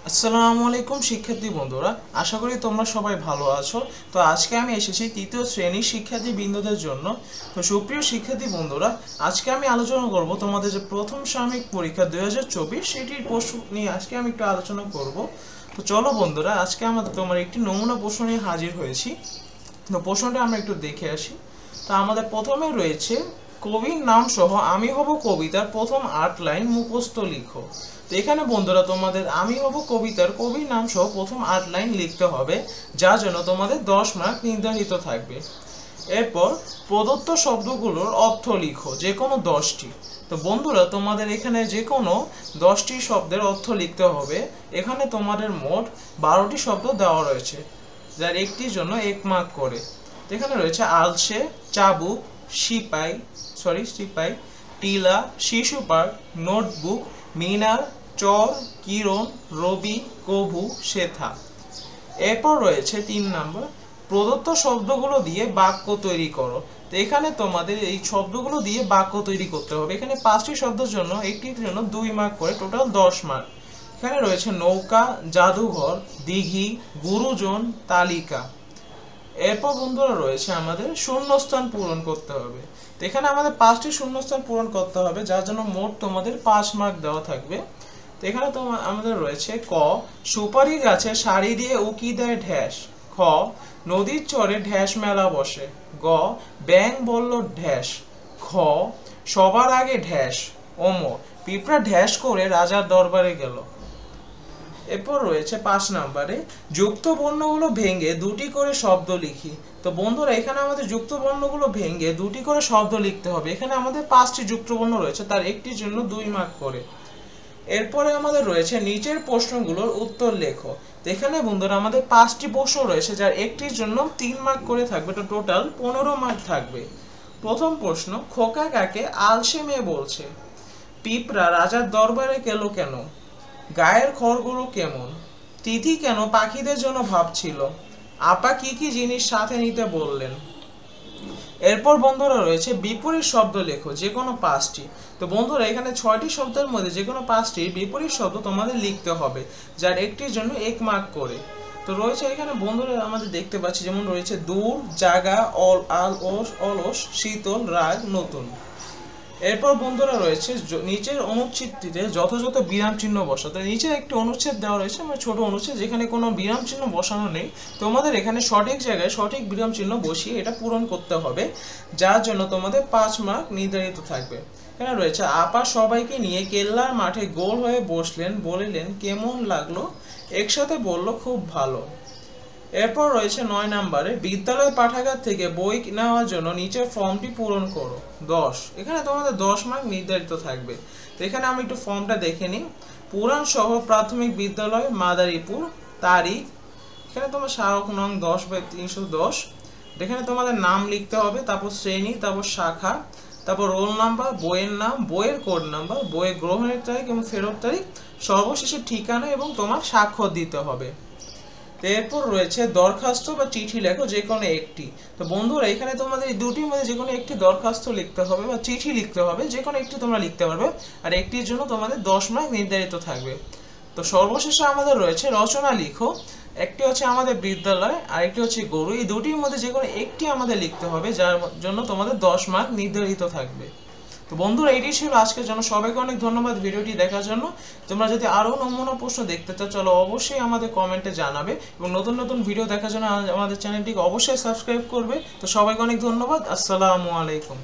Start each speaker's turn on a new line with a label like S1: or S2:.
S1: আসসালামু আলাইকুম শিক্ষার্থী বন্ধুরা, আশা করি তোমরা সবাই ভালো আছো। তো আজকে আমি এসেছি তৃতীয় শ্রেণীর শিক্ষার্থী বিন্দুদের জন্য। তো সুপ্রিয় শিক্ষার্থী বন্ধুরা, আজকে আমি আলোচনা করব তোমাদের যে প্রথম সাময়িক পরীক্ষা 2024 সেটির প্রশ্ন নিয়ে আজকে আমি একটু আলোচনা করব। তো চলো বন্ধুরা, আজকে আমরা তোমার একটি নমুনা প্রশ্ন নিয়ে হাজির হয়েছি। তো প্রশ্নটা আমরা একটু দেখে আসি। তো আমাদের প্রথমে রয়েছে, কবির নাম সহ আমি হব কবিতার প্রথম 8 লাইন মুখস্থ লিখো। তো এখানে বন্ধুরা তোমাদের আমি হব কবিতার কবির নাম সহ প্রথম 8 লাইন লিখতে হবে, যার জন্য তোমাদের 10 মার্ক নির্ধারিত থাকবে। এরপর প্রদত্ত শব্দগুলোর অর্থ লিখো, যে কোনো 10টি। তো বন্ধুরা তোমাদের এখানে যে কোনো 10টি শব্দের অর্থ লিখতে হবে। এখানে তোমাদের মোট 12টি শব্দ দেওয়া রয়েছে, যার একটির জন্য 1 মার্ক করে। এখানে রয়েছে আলসে, চাবুক, সিপাই, টিলা, শিশু পার্ক, নোটবুক, মিনার, চর, কিরণ, রবি, কভু, শেথা। এরপর রয়েছে 3 নম্বর, প্রদত্ত শব্দগুলো দিয়ে বাক্য তৈরি করো। তো এখানে তোমাদের এই শব্দগুলো দিয়ে বাক্য তৈরি করতে হবে। এখানে 5টি শব্দের জন্য একটির জন্য 2 মার্ক করে, টোটাল 10 মার্ক। এখানে রয়েছে নৌকা, জাদুঘর, দিঘি, গুরুজন, তালিকা। এরপর বন্ধুরা রয়েছে আমাদের শূন্যস্থান পূরণ করতে হবে। তো এখানে আমাদের 5টি শূন্যস্থান পূরণ করতে হবে, যার জন্য মোট তোমাদের 5 মার্ক দেওয়া থাকবে। তো এখানে আমাদের রয়েছে ক, সুপারি গাছে সারি দিয়ে উকি দেয় ঢ্যাস। খ, নদীর চরে ঢ্যাস মেলা বসে। গ, ব্যাং বলল ঢ্যাস। খ, সবার আগে ঢ্যাস ওমর পিঁপড়া ঢ্যাস করে রাজার দরবারে গেল। এরপর রয়েছে 5 নম্বরে, যুক্ত বর্ণগুলো ভেঙে 2টি করে শব্দ লিখি। তো বন্ধুরা এখানে আমাদের যুক্ত বর্ণগুলো ভেঙে 2টি করে শব্দ লিখতে হবে। এখানে আমাদের 5টি যুক্ত বর্ণ রয়েছে, তার একটির জন্য 2 মার্ক করে। এরপরে আমাদের রয়েছে নিচের প্রশ্নগুলোর উত্তর লেখো। তো এখানে বন্ধুরা আমাদের 5টি প্রশ্ন রয়েছে, যার একটির জন্য 3 মার্ক করে থাকবে। তো টোটাল 15 মার্ক থাকবে। প্রথম প্রশ্ন, খোকা কাকে আলসে মেয়ে বলছে? পিঁপড়া রাজার দরবারে গেল কেন? গায়ের খড়গুলো কেমন? তিথি কেন পাখিদের জন্য ভাবছিল? আপা কি কি জিনিস সাথে নিতে বললেন? এরপর বন্ধুরা রয়েছে বিপরীত শব্দ লেখো, যে কোনো 5টি। তো বন্ধুরা এখানে 6টি শব্দের মধ্যে যে কোনো 5টি বিপরীত শব্দ তোমাদের লিখতে হবে, যার একটির জন্য 1 মার্ক করে। তো রয়েছে এখানে বন্ধুরা আমাদের দেখতে পাচ্ছি, যেমন রয়েছে দূর, জাগা, অলস, শীতল, রাগ, নতুন। এরপর বন্ধুরা রয়েছে নিচের অনুচ্ছেদটিতে যথাযথ বিরাম চিহ্ন বসাতে। নিচে একটি অনুচ্ছেদ দেওয়া রয়েছে, মানে ছোট অনুচ্ছেদ, যেখানে কোনো বিরাম চিহ্ন বসানো নেই। তোমাদের এখানে সঠিক জায়গায় সঠিক বিরাম চিহ্ন বসিয়ে এটা পূরণ করতে হবে, যার জন্য তোমাদের 5 মার্ক নির্ধারিত থাকবে। এখানে রয়েছে আপা সবাইকে নিয়ে কেল্লার মাঠে গোল হয়ে বসলেন, বলিলেন কেমন লাগলো? একসাথে বলল খুব ভালো। এরপর রয়েছে 9 নম্বরে, বিদ্যালয় পাঠাগার থেকে বই নেওয়ার জন্য নিচের ফর্মটি পূরণ করো। 10, এখানে তোমাদের 10 মার্ক নির্ধারিত থাকবে। তো এখানে আমি একটু ফর্মটা দেখে নিই। পুরান শহর প্রাথমিক বিদ্যালয়, মাদারীপুর। তারিখ, এখানে তোমার স্মারক নং 10/310। এখানে তোমাদের নাম লিখতে হবে, তারপর শ্রেণী, তারপর শাখা, তারপর রোল নাম্বার, বইয়ের নাম, বইয়ের কোড নাম্বার, বইয়ের গ্রহণের তারিখ এবং ফেরত তারিখ, সর্বশেষে ঠিকানা এবং তোমার স্বাক্ষর দিতে হবে। এরপর রয়েছে দরখাস্ত বা চিঠি লেখো, যে কোনো একটি। তো বন্ধুরা এখানে তোমাদের এই দুটির মধ্যে যে কোনো একটি দরখাস্ত লিখতে হবে বা চিঠি লিখতে হবে, যে কোনো একটি তোমরা লিখতে পারবে, আর একটির জন্য তোমাদের 10 মার্ক নির্ধারিত থাকবে। তো সর্বশেষে আমাদের রয়েছে রচনা লিখো। একটি হচ্ছে আমাদের বিদ্যালয়, আর একটি হচ্ছে গরু। এই দুটির মধ্যে যে কোনো একটি আমাদের লিখতে হবে, যার জন্য তোমাদের 10 মার্ক নির্ধারিত থাকবে। তো বন্ধুরা এটি ছিল আজকের জন্য। সবাইকে অনেক ধন্যবাদ ভিডিওটি দেখার জন্য। তোমরা যদি আরও নমুনা প্রশ্ন দেখতে চাও, চলো অবশ্যই আমাদের কমেন্টে জানাবে, এবং নতুন নতুন ভিডিও দেখার জন্য আমাদের চ্যানেলটিকে অবশ্যই সাবস্ক্রাইব করবে। তো সবাইকে অনেক ধন্যবাদ। আসসালামু আলাইকুম।